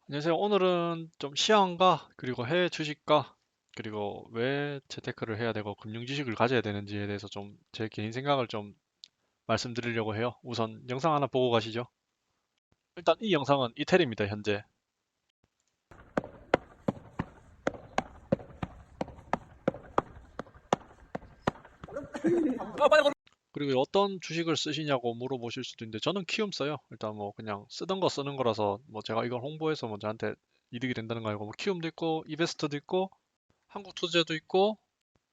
안녕하세요. 오늘은 좀 시황과 그리고 해외 주식과 그리고 왜 재테크를 해야 되고 금융 지식을 가져야 되는지에 대해서 좀 제 개인 생각을 좀 말씀드리려고 해요. 우선 영상 하나 보고 가시죠. 일단 이 영상은 이태리입니다, 현재. 그리고 어떤 주식을 쓰시냐고 물어보실 수도 있는데 저는 키움 써요. 일단 뭐 그냥 쓰던 거 쓰는 거라서 뭐 제가 이걸 홍보해서 뭐 저한테 이득이 된다는 거 아니고 뭐 키움도 있고 이베스트도 있고 한국투자도 있고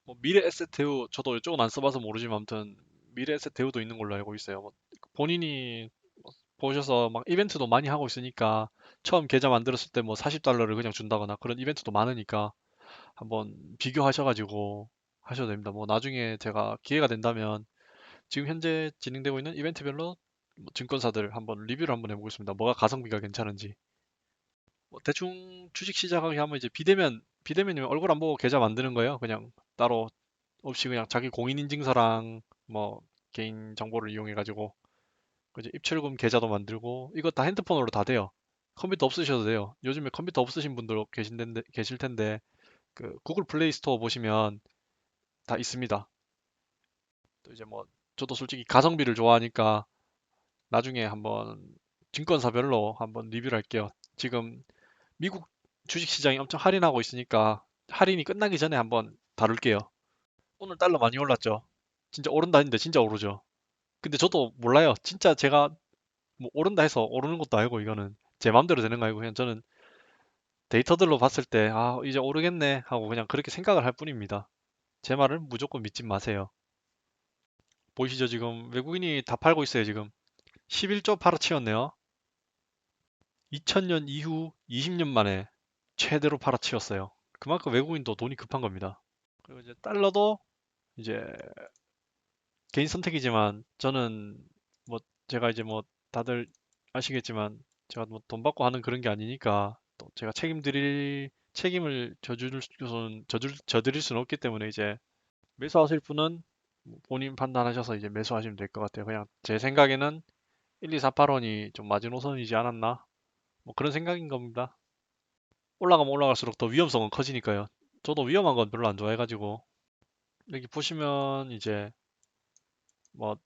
뭐 미래 에셋 대우 저도 이쪽은 안 써봐서 모르지만 아무튼 미래 에셋 대우도 있는 걸로 알고 있어요. 뭐 본인이 보셔서 막 이벤트도 많이 하고 있으니까 처음 계좌 만들었을 때 뭐 40달러를 그냥 준다거나 그런 이벤트도 많으니까 한번 비교하셔가지고 하셔도 됩니다. 뭐 나중에 제가 기회가 된다면 지금 현재 진행되고 있는 이벤트별로 뭐 증권사들 한번 리뷰를 한번 해보겠습니다. 뭐가 가성비가 괜찮은지. 뭐 대충 주식 시작하기 하면 이제 비대면이면 얼굴 안 보고 계좌 만드는 거예요. 그냥 따로 없이 그냥 자기 공인인증서랑 뭐 개인 정보를 이용해 가지고 이제 입출금 계좌도 만들고 이거 다 핸드폰으로 다 돼요. 컴퓨터 없으셔도 돼요. 요즘에 컴퓨터 없으신 분들 계실 텐데 그 구글 플레이 스토어 보시면 다 있습니다. 또 이제 뭐 저도 솔직히 가성비를 좋아하니까 나중에 한번 증권사별로 한번 리뷰를 할게요. 지금 미국 주식 시장이 엄청 할인하고 있으니까 할인이 끝나기 전에 한번 다룰게요. 오늘 달러 많이 올랐죠? 진짜 오른다 했는데 진짜 오르죠? 근데 저도 몰라요. 진짜 제가 뭐 오른다 해서 오르는 것도 아니고 이거는 제 마음대로 되는 거 아니고 그냥 저는 데이터들로 봤을 때 아, 이제 오르겠네 하고 그냥 그렇게 생각을 할 뿐입니다. 제 말을 무조건 믿지 마세요. 보이시죠? 지금 외국인이 다 팔고 있어요, 지금. 11조 팔아치웠네요. 2000년 이후 20년 만에 최대로 팔아치웠어요. 그만큼 외국인도 돈이 급한 겁니다. 그리고 이제 달러도 이제 개인 선택이지만 저는 뭐 제가 이제 뭐 다들 아시겠지만 제가 뭐 돈 받고 하는 그런 게 아니니까 또 제가 책임을 져드릴 수는 없기 때문에 이제 매수하실 분은 뭐 본인 판단하셔서 이제 매수하시면 될 것 같아요. 그냥 제 생각에는 12485원이 좀 마지노선이지 않았나? 뭐 그런 생각인 겁니다. 올라가면 올라갈수록 더 위험성은 커지니까요. 저도 위험한 건 별로 안 좋아해가지고 여기 보시면 이제 뭐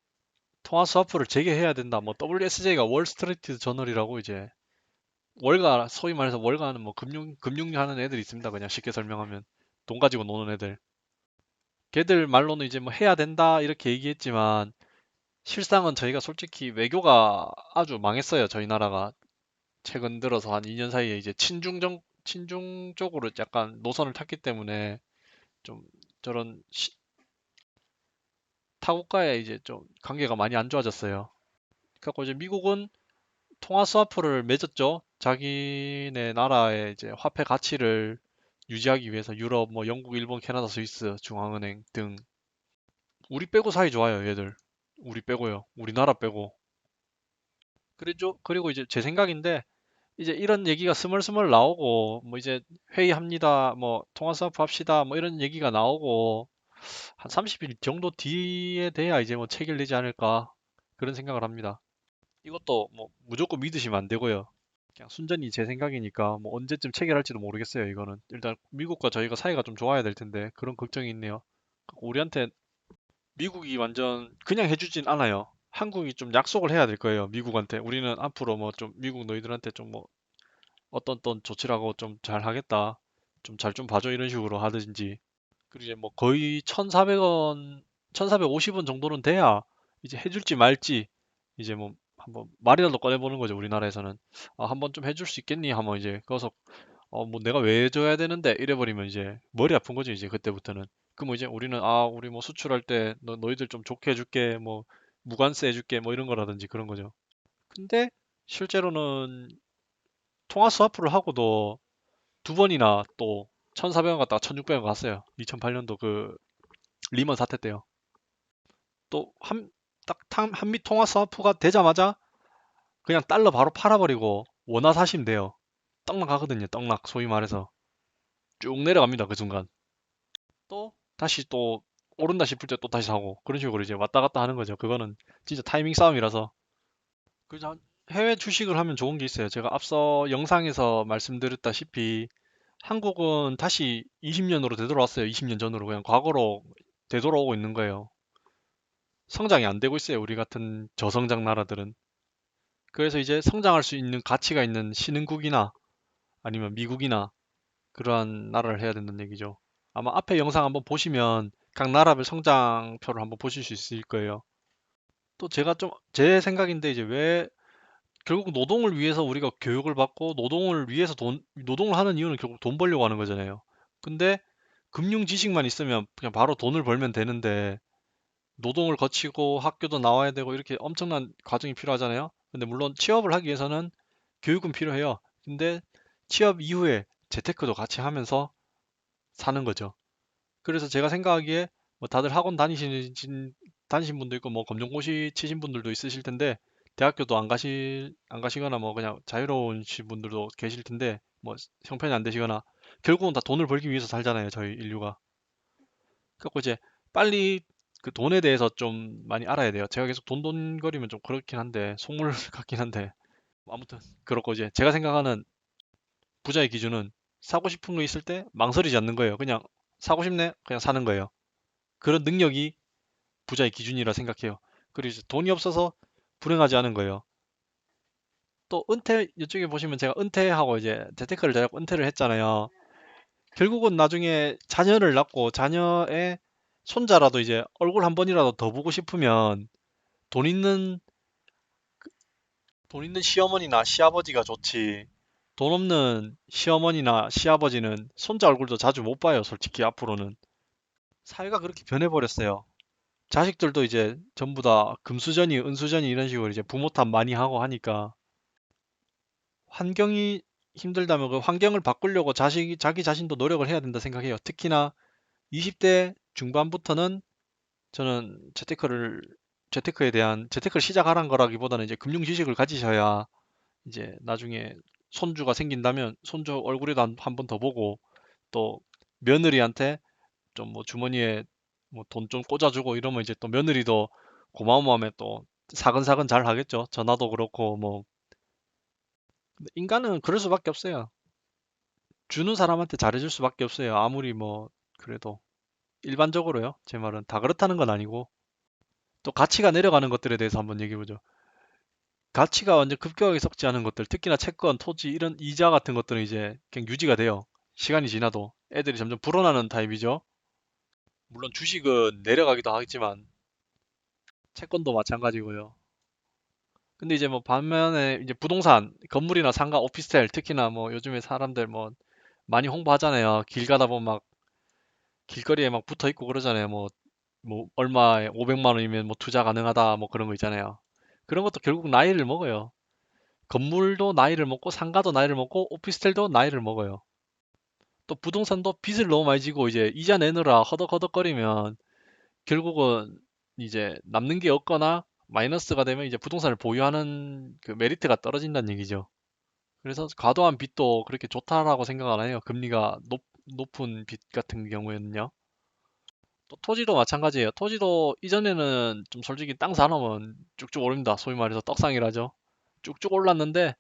통화 스와프를 재개해야 된다. 뭐 WSJ가 월스트리트 저널이라고 이제 월가 소위 말해서 월가는 뭐 금융 하는 애들이 있습니다. 그냥 쉽게 설명하면 돈 가지고 노는 애들. 걔들 말로는 이제 뭐 해야 된다 이렇게 얘기했지만 실상은 저희가 솔직히 외교가 아주 망했어요. 저희 나라가 최근 들어서 한 2년 사이에 이제 친중 쪽으로 약간 노선을 탔기 때문에 좀 저런 타국과의 이제 좀 관계가 많이 안 좋아졌어요. 그래서 이제 미국은 통화 스와프를 맺었죠. 자기네 나라의 이제 화폐 가치를 유지하기 위해서 유럽, 뭐 영국, 일본, 캐나다, 스위스 중앙은행 등 우리 빼고 사이 좋아요, 얘들. 우리 빼고요. 우리나라 빼고. 그리고 이제 제 생각인데 이제 이런 얘기가 스멀스멀 나오고 뭐 이제 회의합니다. 뭐 통화 스와프 합시다. 뭐 이런 얘기가 나오고 한 30일 정도 뒤에 돼야 이제 뭐 체결 되지 않을까 그런 생각을 합니다. 이것도 뭐 무조건 믿으시면 안 되고요. 그냥 순전히 제 생각이니까 뭐 언제쯤 체결할지도 모르겠어요, 이거는. 일단 미국과 저희가 사이가 좀 좋아야 될 텐데 그런 걱정이 있네요. 우리한테 미국이 완전 그냥 해주진 않아요. 한국이 좀 약속을 해야 될 거예요, 미국한테. 우리는 앞으로 뭐 좀 미국 너희들한테 좀 뭐 어떤 조치라고 좀 잘 하겠다. 좀 잘 좀 봐줘 이런 식으로 하든지. 그리고 이제 뭐 거의 1,400원, 1,450원 정도는 돼야 이제 해줄지 말지 이제 뭐 한번 말이라도 꺼내보는 거죠, 우리나라에서는. 아, 한번 좀 해줄 수 있겠니? 하면 이제 거기서 뭐 내가 왜 줘야 되는데 이래버리면 이제 머리 아픈 거죠, 이제 그때부터는. 그럼 뭐 이제 우리는 우리 뭐 수출할 때 너희들 좀 좋게 해줄게, 뭐 무관세 해줄게, 뭐 이런 거라든지 그런 거죠. 근데 실제로는 통화 스와프를 하고도 두 번이나 또 1,400원 갔다가 1,600원 갔어요. 2008년도 그 리먼 사태 때요. 또 한미 통화 스와프가 되자마자 그냥 달러 바로 팔아버리고 원화 사시면 돼요. 떡락 하거든요. 떡락 소위 말해서 쭉 내려갑니다. 그 순간. 또 다시 또 오른다 싶을 때 또 다시 사고 그런 식으로 이제 왔다 갔다 하는 거죠. 그거는 진짜 타이밍 싸움이라서. 그죠? 해외 주식을 하면 좋은 게 있어요. 제가 앞서 영상에서 말씀드렸다시피 한국은 다시 20년으로 되돌아왔어요. 20년 전으로 그냥 과거로 되돌아오고 있는 거예요. 성장이 안 되고 있어요. 우리 같은 저성장 나라들은. 그래서 이제 성장할 수 있는 가치가 있는 신흥국이나 아니면 미국이나 그러한 나라를 해야 된다는 얘기죠. 아마 앞에 영상 한번 보시면 각 나라별 성장표를 한번 보실 수 있을 거예요. 또 제가 좀 제 생각인데 이제 왜 결국 노동을 위해서 우리가 교육을 받고 노동을 위해서 노동을 하는 이유는 결국 돈 벌려고 하는 거잖아요. 근데 금융 지식만 있으면 그냥 바로 돈을 벌면 되는데 노동을 거치고 학교도 나와야 되고 이렇게 엄청난 과정이 필요하잖아요. 근데 물론 취업을 하기 위해서는 교육은 필요해요. 근데 취업 이후에 재테크도 같이 하면서 사는 거죠. 그래서 제가 생각하기에 뭐 다들 학원 다니신 분도 있고 뭐 검정고시 치신 분들도 있으실 텐데 대학교도 안 가시거나 뭐 그냥 자유로우신 분들도 계실 텐데 뭐 형편이 안 되시거나 결국은 다 돈을 벌기 위해서 살잖아요, 저희 인류가. 그래서 이제 빨리 그 돈에 대해서 좀 많이 알아야 돼요. 제가 계속 돈돈거리면 좀 그렇긴 한데 속물 같긴 한데 아무튼 그렇고 이제 제가 생각하는 부자의 기준은 사고 싶은 거 있을 때 망설이지 않는 거예요. 그냥 사고 싶네, 그냥 사는 거예요. 그런 능력이 부자의 기준이라 생각해요. 그리고 이제 돈이 없어서 불행하지 않은 거예요. 또 이쪽에 보시면 제가 은퇴하고 이제 재테크를 잘하고 은퇴를 했잖아요. 결국은 나중에 자녀를 낳고 자녀의 손자라도 이제 얼굴 한 번이라도 더 보고 싶으면 돈 있는, 돈 있는 시어머니나 시아버지가 좋지. 돈 없는 시어머니나 시아버지는 손자 얼굴도 자주 못 봐요, 솔직히 앞으로는. 사회가 그렇게 변해버렸어요. 자식들도 이제 전부 다 금수저니 은수저니 이런 식으로 이제 부모 탓 많이 하고 하니까 환경이 힘들다면 그 환경을 바꾸려고 자기 자신도 노력을 해야 된다 생각해요. 특히나 20대 중반부터는 저는 재테크를 시작하란 거라기보다는 이제 금융 지식을 가지셔야 이제 나중에 손주가 생긴다면 손주 얼굴에도 한 번 더 보고 또 며느리한테 좀 뭐 주머니에 뭐 돈 좀 꽂아주고 이러면 이제 또 며느리도 고마운 마음에 또 사근사근 잘 하겠죠. 전화도 그렇고 뭐 근데 인간은 그럴 수밖에 없어요. 주는 사람한테 잘해줄 수밖에 없어요. 아무리 뭐 그래도 일반적으로요. 제 말은 다 그렇다는 건 아니고 또 가치가 내려가는 것들에 대해서 한번 얘기해 보죠. 가치가 완전 급격하게 썩지 않은 것들, 특히나 채권, 토지 이런 이자 같은 것들은 이제 그냥 유지가 돼요. 시간이 지나도 애들이 점점 불어나는 타입이죠. 물론 주식은 내려가기도 하겠지만 채권도 마찬가지고요. 근데 이제 뭐 반면에 이제 부동산, 건물이나 상가, 오피스텔, 특히나 뭐 요즘에 사람들 뭐 많이 홍보하잖아요. 길 가다 보면 막 길거리에 막 붙어 있고 그러잖아요. 뭐 얼마에 500만 원이면 뭐 투자 가능하다 뭐 그런 거 있잖아요. 그런 것도 결국 나이를 먹어요. 건물도 나이를 먹고 상가도 나이를 먹고 오피스텔도 나이를 먹어요. 또 부동산도 빚을 너무 많이 지고 이제 이자 내느라 허덕허덕거리면 결국은 이제 남는 게 없거나 마이너스가 되면 이제 부동산을 보유하는 그 메리트가 떨어진다는 얘기죠. 그래서 과도한 빚도 그렇게 좋다라고 생각 안 해요. 금리가 높은 빚 같은 경우에는요. 또 토지도 마찬가지예요. 토지도 이전에는 좀 솔직히 땅 사놓으면 쭉쭉 오릅니다. 소위 말해서 떡상이라죠. 쭉쭉 올랐는데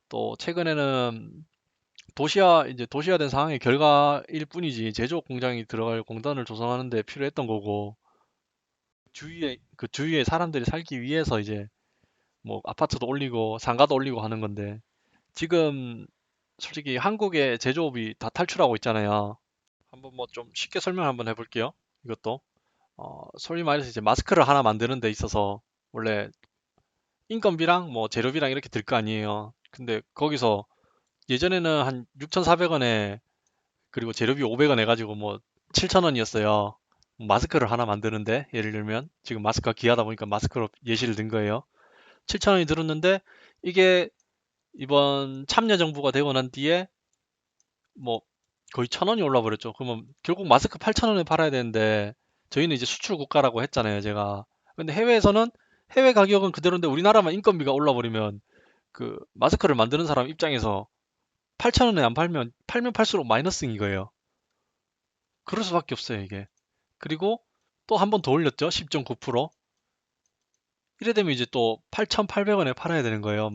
또 최근에는 이제 도시화된 상황의 결과일 뿐이지 제조업 공장이 들어갈 공단을 조성하는 데 필요했던 거고 그 주위에 사람들이 살기 위해서 이제 뭐 아파트도 올리고 상가도 올리고 하는 건데 지금 솔직히 한국의 제조업이 다 탈출하고 있잖아요. 한번 뭐 좀 쉽게 설명 한번 해볼게요. 이것도 소위 말해서 이제 마스크를 하나 만드는 데 있어서 원래 인건비랑 뭐 재료비랑 이렇게 들 거 아니에요. 근데 거기서 예전에는 한 6,400원에 그리고 재료비 500원 해가지고 뭐 7,000원이었어요. 마스크를 하나 만드는데 예를 들면 지금 마스크가 귀하다 보니까 마스크로 예시를 든 거예요. 7,000원이 들었는데 이게 이번 참여정부가 되고 난 뒤에 뭐 거의 1,000원이 올라 버렸죠. 그러면 결국 마스크 8,000원에 팔아야 되는데 저희는 이제 수출 국가라고 했잖아요, 제가. 근데 해외에서는 해외 가격은 그대로인데 우리나라만 인건비가 올라 버리면 그 마스크를 만드는 사람 입장에서 8,000원에 안 팔면 팔수록 마이너스인 거예요. 그럴 수밖에 없어요, 이게. 그리고 또 한 번 더 올렸죠. 10.9%. 이래 되면 이제 또 8,800원에 팔아야 되는 거예요.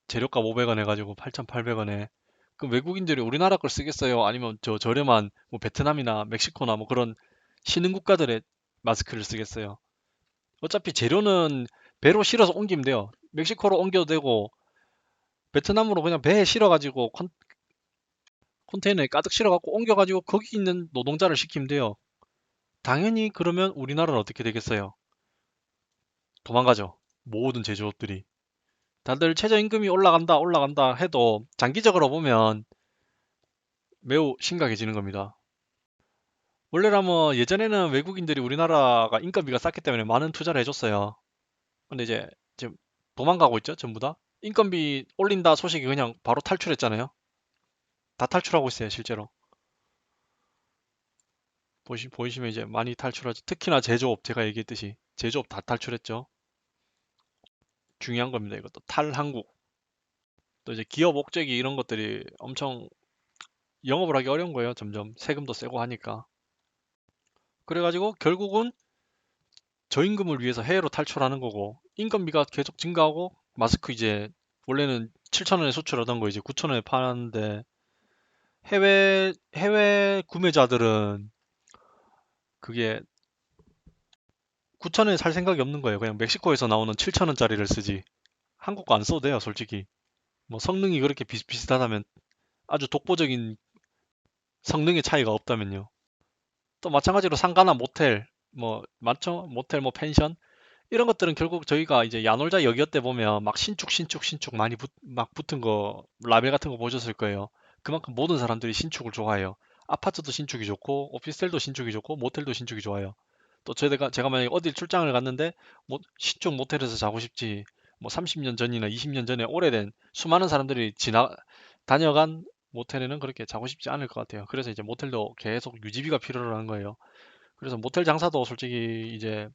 재료값 500원 해가지고 8,800원에. 그럼 외국인들이 우리나라 걸 쓰겠어요? 아니면 저 저렴한 뭐 베트남이나 멕시코나 뭐 그런 신흥 국가들의 마스크를 쓰겠어요? 어차피 재료는 배로 실어서 옮기면 돼요. 멕시코로 옮겨도 되고 베트남으로 그냥 배에 실어가지고 컨테이너에 가득 실어갖고 옮겨가지고 거기 있는 노동자를 시키면 돼요. 당연히 그러면 우리나라는 어떻게 되겠어요? 도망가죠. 모든 제조업들이. 다들 최저임금이 올라간다, 올라간다 해도 장기적으로 보면 매우 심각해지는 겁니다. 원래라면 예전에는 외국인들이 우리나라가 인건비가 쌌기 때문에 많은 투자를 해줬어요. 근데 이제 지금 도망가고 있죠, 전부 다. 인건비 올린다 소식이 그냥 바로 탈출했잖아요. 다 탈출하고 있어요, 실제로. 보이시면 이제 많이 탈출하죠. 특히나 제조업, 제가 얘기했듯이 제조업 다 탈출했죠. 중요한 겁니다, 이것도. 탈한국. 또 이제 기업 목적이 이런 것들이 엄청 영업을 하기 어려운 거예요, 점점. 세금도 세고 하니까. 그래가지고 결국은 저임금을 위해서 해외로 탈출하는 거고, 인건비가 계속 증가하고, 마스크 이제 원래는 7,000원에 수출하던 거 이제 9,000원에 파는데, 해외 구매자들은 그게 9,000원에 살 생각이 없는 거예요. 그냥 멕시코에서 나오는 7,000원짜리를 쓰지. 한국 거 안 써도 돼요, 솔직히. 뭐 성능이 그렇게 비슷비슷하다면, 아주 독보적인 성능의 차이가 없다면요. 또 마찬가지로 상가나 모텔, 뭐 맞죠? 모텔 뭐 펜션 이런 것들은 결국 저희가 이제 야놀자 여기어 때 보면 막 신축 많이 막 붙은 거 라벨 같은 거 보셨을 거예요. 그만큼 모든 사람들이 신축을 좋아해요. 아파트도 신축이 좋고 오피스텔도 신축이 좋고 모텔도 신축이 좋아요. 또 제가 만약에 어딜 출장을 갔는데 뭐 신축 모텔에서 자고 싶지, 뭐 30년 전이나 20년 전에 오래된 수많은 사람들이 다녀간 모텔에는 그렇게 자고 싶지 않을 것 같아요. 그래서 이제 모텔도 계속 유지비가 필요로 하는 거예요. 그래서 모텔 장사도 솔직히 이제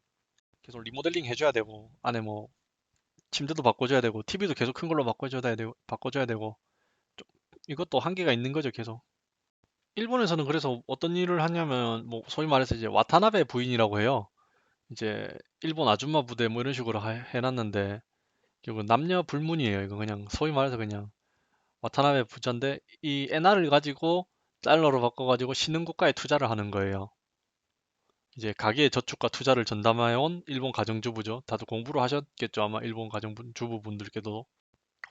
계속 리모델링 해줘야 되고, 안에 뭐 침대도 바꿔줘야 되고, TV도 계속 큰 걸로 바꿔줘야 되고, 좀 이것도 한계가 있는 거죠, 계속. 일본에서는 그래서 어떤 일을 하냐면 뭐 소위 말해서 이제 와타나베 부인이라고 해요. 이제 일본 아줌마 부대 뭐 이런 식으로 해놨는데 결국 남녀 불문이에요. 이거 그냥 소위 말해서 그냥 와타나베 부자인데 이 엔화를 가지고 달러로 바꿔가지고 신흥국가에 투자를 하는 거예요. 이제 가계 저축과 투자를 전담해온 일본 가정주부죠. 다들 공부를 하셨겠죠, 아마 일본 가정주부분들께도.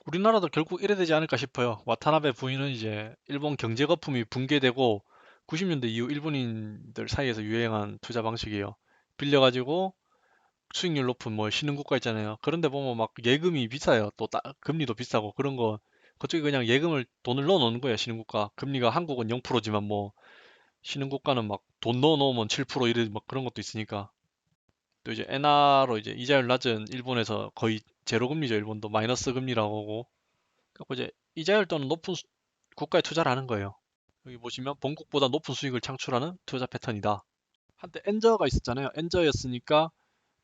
우리나라도 결국 이래 되지 않을까 싶어요. 와타나베 부인은 이제 일본 경제 거품이 붕괴되고 90년대 이후 일본인들 사이에서 유행한 투자 방식이에요. 빌려가지고 수익률 높은 뭐 신흥국가 있잖아요. 그런데 보면 막 예금이 비싸요. 또 금리도 비싸고 그런 거 그쪽에 그냥 돈을 넣어 놓는 거예요. 신흥국가 금리가 한국은 0%지만 뭐 신흥국가는 막 돈 넣어 놓으면 7% 이래 막 그런 것도 있으니까. 또 이제 엔화로 이제 이자율 낮은 일본에서 거의 제로 금리죠. 일본도 마이너스 금리라고 하고. 그래서 이제 이자율 또는 높은 국가에 투자를 하는 거예요. 여기 보시면 본국보다 높은 수익을 창출하는 투자 패턴이다. 한때 엔저가 있었잖아요. 엔저였으니까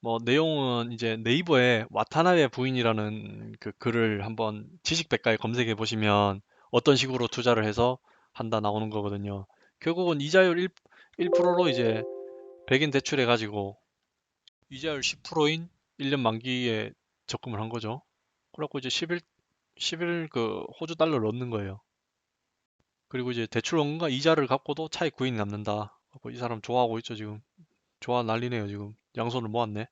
뭐 내용은 이제 네이버에 와타나베 부인이라는 그 글을 한번 지식백과에 검색해 보시면 어떤 식으로 투자를 해서 한다 나오는 거거든요. 결국은 이자율 1%로 이제 백엔 대출해 가지고 이자율 10%인 1년 만기에 적금을 한 거죠. 그래갖고 이제 10일 그 호주 달러를 얻는 거예요. 그리고 이제 대출원금과 이자를 갚고도 차익 구인이 남는다. 이 사람 좋아하고 있죠, 지금. 좋아 난리네요, 지금. 양손을 모았네.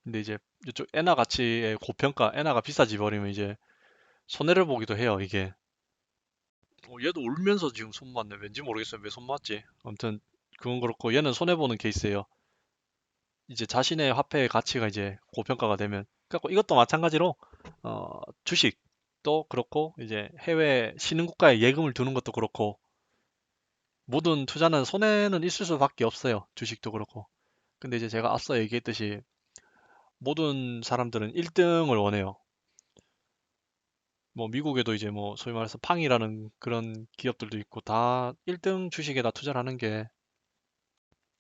근데 이제 이쪽 엔화 가치의 고평가, 엔화가 비싸지 버리면 이제 손해를 보기도 해요, 이게. 얘도 울면서 지금 손 모았네. 왠지 모르겠어요. 왜 손 모았지? 아무튼 그건 그렇고 얘는 손해 보는 케이스예요. 이제 자신의 화폐의 가치가 이제 고평가가 되면. 그래갖고 이것도 마찬가지로 주식도 그렇고 이제 해외 신흥국가에 예금을 두는 것도 그렇고 모든 투자는 손해는 있을 수밖에 없어요. 주식도 그렇고. 근데 이제 제가 앞서 얘기했듯이 모든 사람들은 1등을 원해요. 뭐 미국에도 이제 뭐 소위 말해서 팡이라는 그런 기업들도 있고 다 1등 주식에다 투자를 하는 게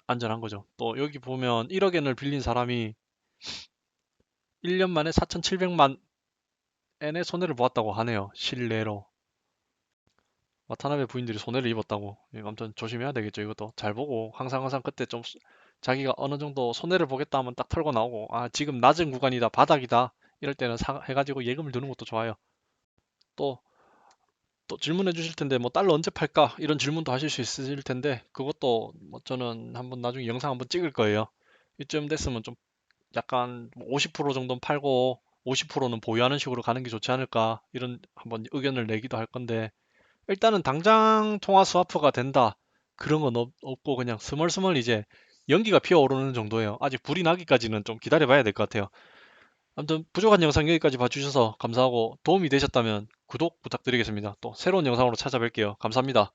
안전한 거죠. 또 여기 보면 1억 엔을 빌린 사람이 1년 만에 4,700만 엔의 손해를 보았다고 하네요. 실내로. 와타나베 부인들이 손해를 입었다고. 아무튼 조심해야 되겠죠. 이것도 잘 보고 항상 그때 좀 자기가 어느 정도 손해를 보겠다 하면 딱 털고 나오고, 아, 지금 낮은 구간이다, 바닥이다, 이럴 때는 해가지고 예금을 두는 것도 좋아요. 또, 또 질문해 주실 텐데, 뭐 달러 언제 팔까? 이런 질문도 하실 수 있으실 텐데, 그것도 뭐 저는 한번 나중에 영상 한번 찍을 거예요. 이쯤 됐으면 좀 약간 50% 정도는 팔고 50%는 보유하는 식으로 가는 게 좋지 않을까, 이런 한번 의견을 내기도 할 건데, 일단은 당장 통화 스와프가 된다, 그런 건 없고 그냥 스멀스멀 이제 연기가 피어오르는 정도예요. 아직 불이 나기까지는 좀 기다려 봐야 될 것 같아요. 아무튼 부족한 영상 여기까지 봐주셔서 감사하고, 도움이 되셨다면 구독 부탁드리겠습니다. 또 새로운 영상으로 찾아뵐게요. 감사합니다.